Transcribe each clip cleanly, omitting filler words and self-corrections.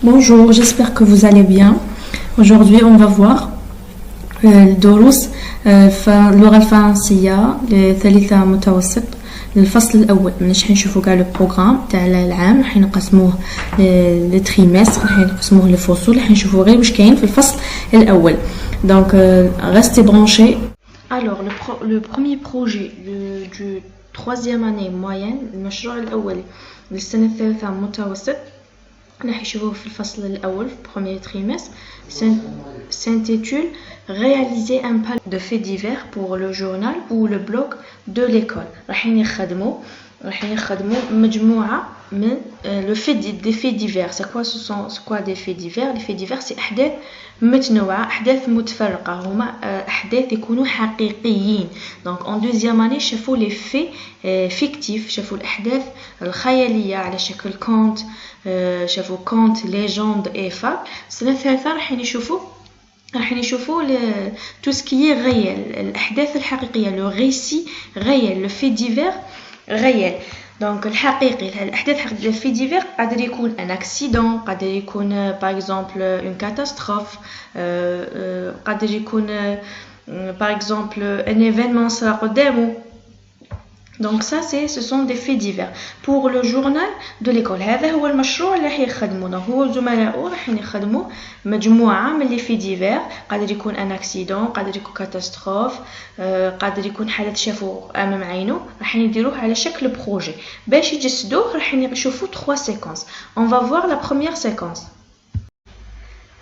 Bonjour, j'espère que vous allez bien. Aujourd'hui, on va voir الدروس اللغة الفرنسية لثالثة متوسط الفصل الأول. ماناش حنشوفوا كاع لو بروغرام تاع العام، راح نقسموه لي تريمستر، راح نقسموه لفصول، راح نشوفوا غير واش كاين في الفصل الأول. Donc restez branchés. Alors le premier projet du troisième année moyenne، المشروع الأولي للسنة الثالثة متوسط، راح نشوفوه في الفصل الأول في premier trimestre. S'intitule Réaliser un palais de faits divers pour le journal ou le blog de l'école. راح نخدموا مجموعة من le fait des faits divers. C'est quoi des faits divers? Les faits divers c'est أحداث متنوعة، أحداث متفرقة، هما أحداث يكونوا حقيقيين. Donc en deuxième année شافوا les faits fictifs، شافوا الأحداث الخيالية على شكل كونت، شافوا كونت ليجوند اي فاب. السنة الثالثة راح نشوفوا tout ce qui est réel، الأحداث الحقيقية، le récit réel، le fait divers réel. Donc الحقيقي، الأحداث الحقيقية، le fait divers قادر يكون un accident، قادر يكون par exemple une catastrophe، قادر يكون par exemple un événement صرا قدامه. Donc ça ce sont des faits divers pour le journal de l'école. هذا هو المشروع اللي راح يخدموه. هو زملائه راح يخدموا مجموعة من les faits divers، قادر يكون un accident، قادر يكون catastrophe، قادر يكون حدث شافوه أمام عينه، راح يديروه على شكل بروجي. باش يجسدوه راح نشوفوا 3 séquences. On va voir la première séquence.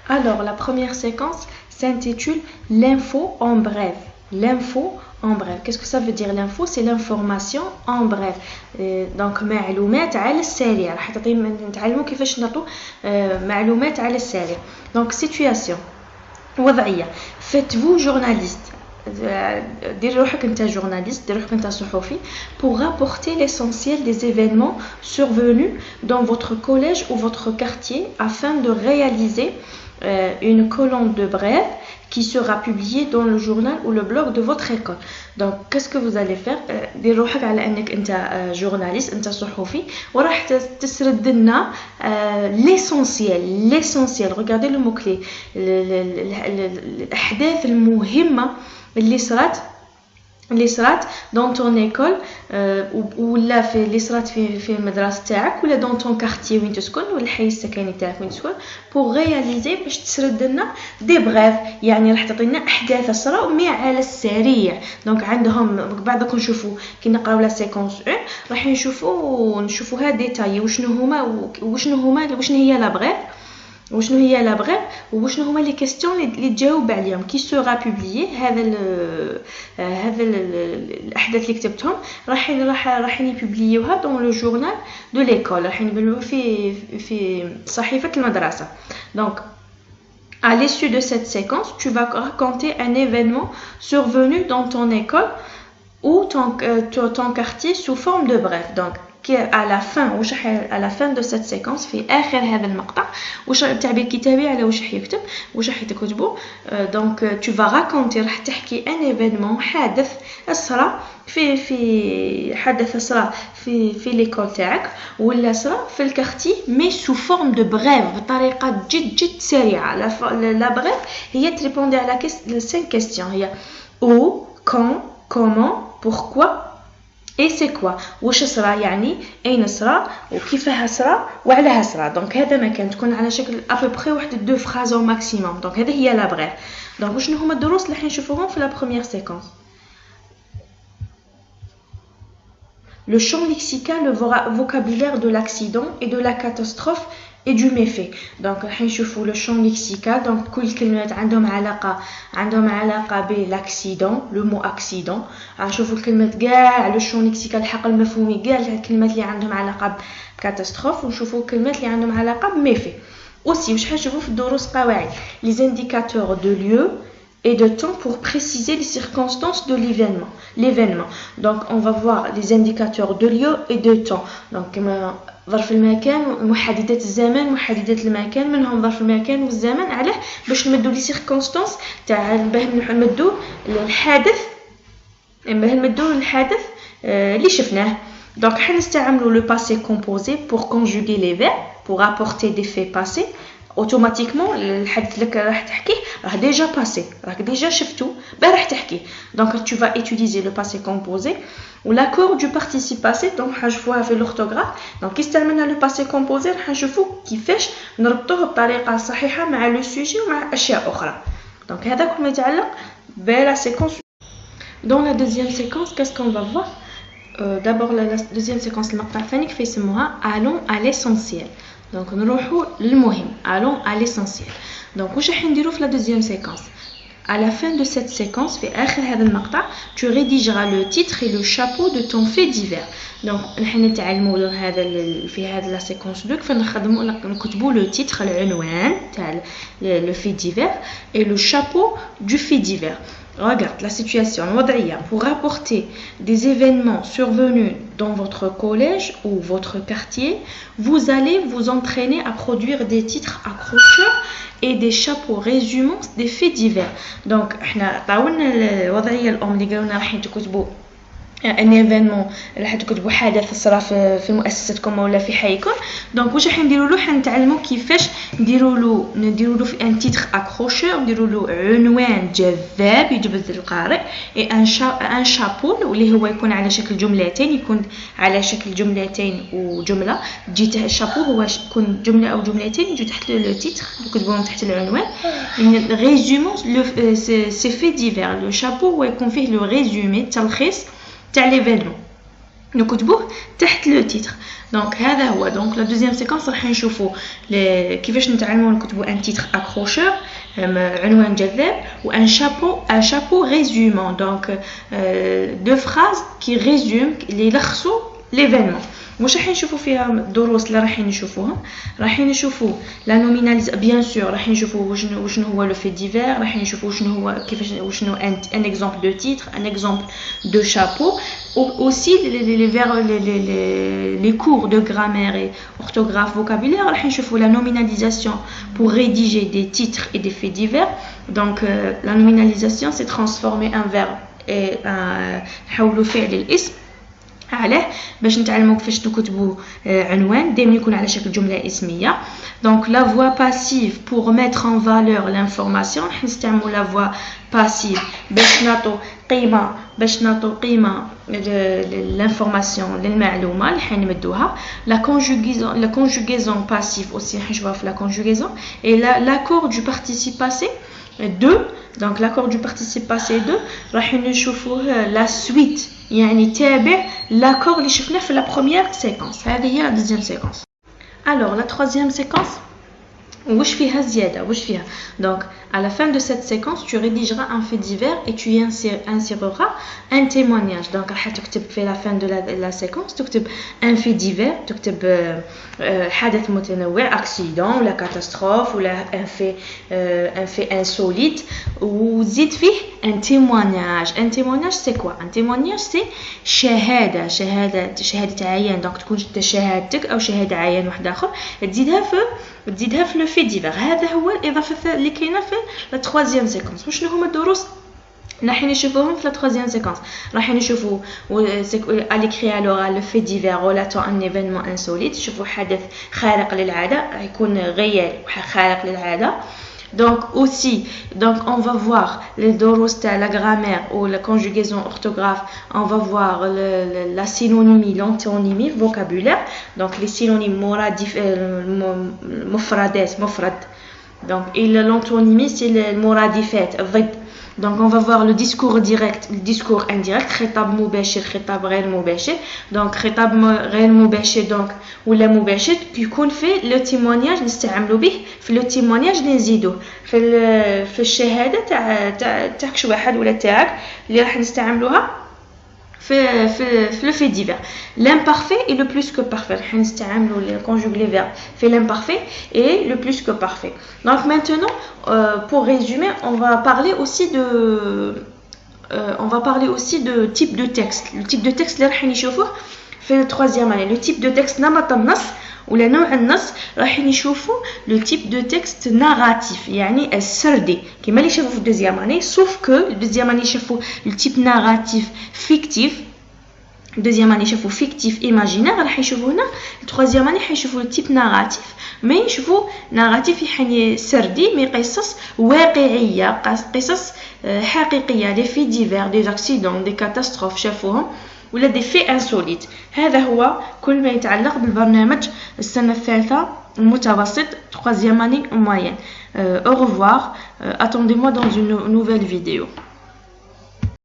Alors la première séquence s'intitule l'info en bref. L'info en bref. Qu'est-ce que ça veut dire l'info? C'est l'information en bref. Donc معلومات على السريع. راح نتعلموا كيفاش نعطوا معلومات على السريع. Donc situation وضعية. Faites-vous journaliste. دير روحك انت journaliste، دير روحك انت صحفي pour rapporter l'essentiel des événements survenus dans votre collège ou votre quartier afin de réaliser une colonne de bref qui sera publiée dans le journal ou le blog de votre école. Donc qu'est-ce que vous allez faire? دير روحك على انك انت journaliste، انت صحفي، وراح تسرد لنا l'essentiel. Regardez le mot-clé، الأحداث المهمة اللي صرات dans ton école، ولا اللي صرات في المدرسة تاعك، ولا dans ton quartier وين تسكن، ولا الحي السكني تاعك وين تسكن، pour réaliser باش تسرد لنا دي بريف. يعني راح تعطينا احداث صراو مي على السريع. دونك عندهم بعد نشوفوا كي نقراو لا سيكونس 1 راح نشوفوها ديتاي وشنو هي لا بريف، وشنو هي لا بريف، وشنو هما لي كيستيون اللي تجاوب عليهم كي سورا بوبليي. هذا الاحداث اللي كتبتهم راح يبوبليوها دون لو جورنال دو ليكول، راح يبلوها في صحيفه المدرسه. Donc à l'issue de cette séquence, tu vas raconter un événement survenu dans ton école ou ton quartier sous forme de bref. Donc à la fin de cette séquence في آخر هذا المقطع واش التعبير الكتابي على واش حيكتب، واش حيكتبوا. donc tu vas raconter، راح تحكي un événement، حدث صرا في ليكول تاعك، ولا صرا في الكارتي مي سو فورم دو بريف، بطريقه جد سريعه. لا بريف هي تريبوندي على 5 كيستيون، هي où، quand، comment، pourquoi et c'est quoi. واش صرا يعني اين صرا وكيفاه صرا وعلاها صرا. دونك هذا ما كان تكون على شكل ابوبري واحد 2 فراز او ماكسيموم. دونك هذه هي لا بريف. دونك وشنو هما الدروس اللي حنشوفوهم في لا بروميير سيكونس؟ Le champ lexical, le vocabulaire de l'accident et de la catastrophe et du méfait. Donc راح نشوفوا le champ lexical. Donc كل كلمات عندهم علاقة بالaccident، le mot accident. نشوفوا الكلمات كاع le champ lexical الحق المفهومي، كاع الكلمات اللي عندهم علاقة بكاتاستروف، ونشوفوا الكلمات اللي عندهم علاقة بميفي. aussi واش حنشوفوا في الدروس قواعد les indicateurs de lieu et de temps pour préciser les circonstances de l'événement. Donc on va voir les indicateurs de lieu et de temps. Donc ظرف المكان، محددات الزمان، محددات المكان، منهم ظرف المكان والزمان. علاه؟ باش نمدوا لي سيركونستانس تاع باه نمدوا الحادث اللي شفناه. Donc حنستعملوا le passé composé pour conjuguer les verbes، pour apporter des faits passés automatiquement الحدث اللي راح تحكيه راه ديجا باسي راك ديجا شفتو راح تحكيه. Donc tu vas utiliser le passé composé ou l'accord du participe passé. donc حنشوفوها في l'orthographe. donc استعملنا le passé composé راح نشوفو كيفاش نربطوه بطريقه صحيحه مع لو سوجي ومع اشياء اخرى. donc هذا كل ما يتعلق بلا séquence. dans la deuxième séquence qu'est-ce qu'on va voir? d'abord la deuxième séquence المقطع الثاني كيف يسموها allons à l'essentiel. donc نروحو للمهم allons à l'essentiel. donc واش راح نديرو في la deuxième séquence? à la fin de cette séquence في آخر هذا المقطع tu rédigeras le titre et le chapeau de ton fait divers. donc نحن نتعلموا هذا في هذا لا séquence 2 كيف نكتبوا le titre العنوان تاع le fait divers et le chapeau du fait divers. Regarde la situation الوضعية. pour rapporter des événements survenus dans votre collège ou votre quartier, vous allez vous entraîner à produire des titres accrocheurs et des chapeaux résumant des faits divers. donc احنا طاولنا الوضعية الأم اللي قالوا لنا راح تكتبوا ان ايفينمون راح تكتبوا حدث صرا في مؤسستكم ولا في حيكم. دونك واش راح نديروا له حنتعلموا كيفاش نديروا له في ان تيتر اكروشور نديروا له عنوان جذاب يجبد القارئ اي ان شابو اللي هو يكون على شكل جملتين يكون على شكل جملتين وجمله تجي الشابو هو يكون جمله او جملتين يجوا تحت لو تيتر نكتبوهم تحت العنوان ريزومون سي في ديفير. لو شابو هو يكون فيه لو ريزومي التلخيص تاع ليفينمون نكتبوه تحت لو تيتر. دونك هذا هو. دونك لا دوزيام سيكونس راح نشوفوا كيفاش نتعلموا نكتبوا ان تيتر اكروشور عنوان جذاب وان شابو ريزومون. دونك دو فراز كي ريزوم اللي يلخصوا ليفينمون. واش راح نشوفوا فيها الدروس اللي راح نشوفوها؟ راح نشوفوا لا نوميناليز بيان سور راح نشوفوا وشنو هو لو في ديفير راح نشوفوا شنو هو كيفاش وشنو ان اكزامبل دو تيتر ان اكزامبل دو شابو aussi les cours de grammaire et orthographe vocabulaire راح نشوفوا la nominalisation pour rédiger des titres et des faits divers. donc la nominalisation c'est transformer un verbe et نحولوا فعل الاسم عليه باش نتعلموا كيفاش نكتبوا عنوان دائما يكون على شكل جمله اسميه. donc la voix passive pour mettre en valeur l'information راح نستعملوا la voix passive باش نعطوا قيمه l'information للمعلومه اللي حنمدوها. la conjugaison passive aussi راح نشوفها في la conjugaison et l'accord du participe passé 2. donc l'accord du participe passé 2 راح نشوفوه la suite يعني تابع l'accord اللي شفناه في la première séquence. هذه هي la deuxième séquence. alors la troisième séquence واش فيها زياده واش فيها؟ donc à la fin de cette séquence tu rédigeras un fait divers et tu y inséreras un témoignage. donc راح تكتب في la fin de la séquence تكتب un fait divers تكتب حدث متنوع accident ولا catastrophe ولا un fait insolite وزيد فيه un témoignage. un témoignage c'est quoi? un témoignage c'est شهاده عيان. donc تكون شهادتك او شهاده عيان واحد اخر تزيدها في لو في ديفير. هذا هو الاضافه اللي كاينه في لا troisième séquence. وشنو هما الدروس راح نشوفوهم في لا troisième séquence؟ راح نشوفوا à l'écrit à l'oral le fait divers relatant un événement insolite. نشوفوا حدث خارق للعاده يكون غير خارق للعاده. donc aussi donc on va voir les doros la grammaire ou la conjugaison orthographe. on va voir la synonymie l'antonymie vocabulaire. donc les synonymes mufrad. donc et l'antonymie c'est le muradifat ضد. donc on va voir le discours direct le discours indirect خطاب مباشر خطاب غير مباشر. donc خطاب غير مباشر donc ولا مباشر يكون في لو تيمونياج نستعملوا به في لو تيمونياج نزيدوه في الشهاده تاع شي واحد ولا تاعك اللي راح نستعملوها في le fait divers. l'imparfait est le plus que parfait. راح نستعملوا les conjuguer les verbes fait l'imparfait et le plus que parfait. donc maintenant pour résumer on va parler aussi de type de texte. le type de texte اللي راح نشوفوه في troisième année. le type de texte نمط النص ولا نوع النص راح نشوفوا لو تيب دو تكست ناراتيف يعني السردي كما اللي شافوا في الدوزيام اني. سوف كو الدوزيام اني شافوا لو تيب ناراتيف فيكتيف دوزيام اني يشوفوا فيكتيف ايماجينير راح يشوفوا هنا. التروازيام اني حيشوفوا التيب ناراتيف مي يشوفوا ناراتيف يعني سردي مي قصص واقعيه قصص حقيقيه لي في ديفير دي اكسيدون دي كاتاستروف شافوهم ولا دي في انسوليت. هذا هو كل ما يتعلق بالبرنامج السنه الثالثه المتوسط troisième année moyenne. Au revoir, attendez-moi dans une nouvelle vidéo.